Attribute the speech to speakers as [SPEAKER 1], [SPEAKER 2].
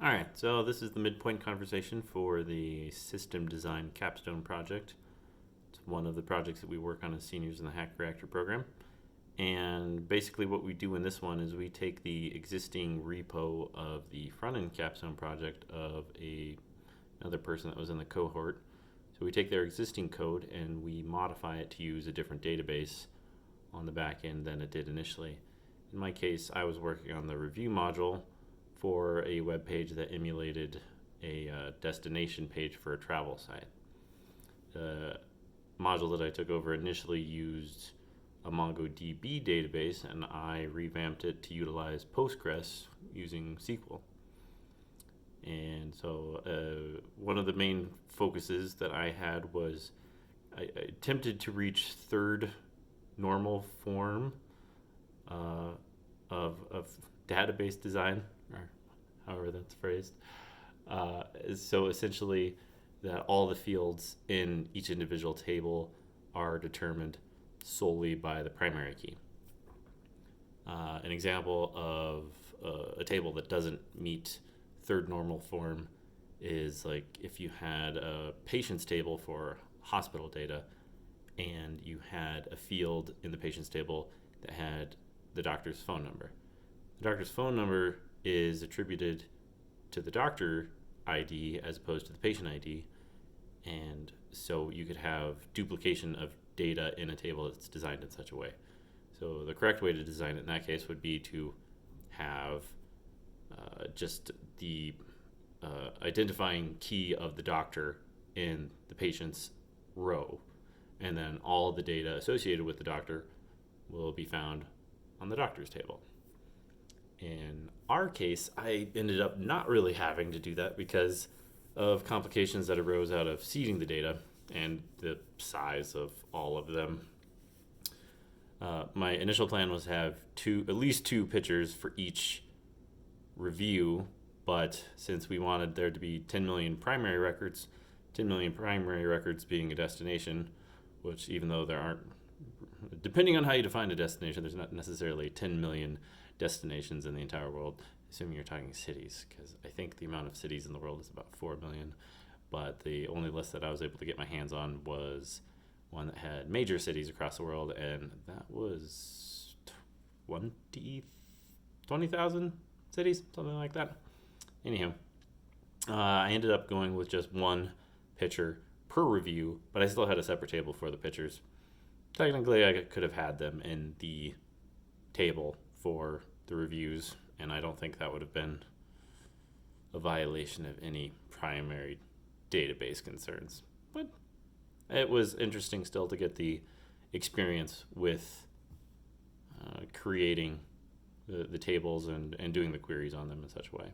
[SPEAKER 1] All right, so this is the midpoint conversation for the System Design Capstone project. It's one of the projects that we work on as seniors in the Hack Reactor program. And basically, what we do in this one is we take the existing repo of the front end capstone project of another person that was in the cohort. So we take their existing code and we modify it to use a different database on the back end than it did initially. In my case, I was working on the review module for a web page that emulated a destination page for a travel site. The module that I took over initially used a MongoDB database, and I revamped it to utilize Postgres using SQL. And so one of the main focuses that I had was I attempted to reach third normal form of database design, or however that's phrased. So essentially, that all the fields in each individual table are determined solely by the primary key. An example of a table that doesn't meet third normal form is like if you had a patient's table for hospital data and you had a field in the patient's table that had the doctor's phone number. The doctor's phone number is attributed to the doctor ID as opposed to the patient ID, and so you could have duplication of data in a table that's designed in such a way. So the correct way to design it in that case would be to have just the identifying key of the doctor in the patient's row, and then all the data associated with the doctor will be found on the doctor's table. In our case, I ended up not really having to do that because of complications that arose out of seeding the data and the size of all of them. My initial plan was to have at least two pictures for each review, but since we wanted there to be 10 million primary records, 10 million primary records being a destination, which even though there aren't, depending on how you define a destination, there's not necessarily 10 million destinations in the entire world, assuming you're talking cities, because I think the amount of cities in the world is about 4 million. But the only list that I was able to get my hands on was one that had major cities across the world, and that was 20,000 cities, something like that. Anyhow, I ended up going with just one picture per review, but I still had a separate table for the pictures. Technically, I could have had them in the table for the reviews, and I don't think that would have been a violation of any primary database concerns. But it was interesting still to get the experience with creating the tables and doing the queries on them in such a way.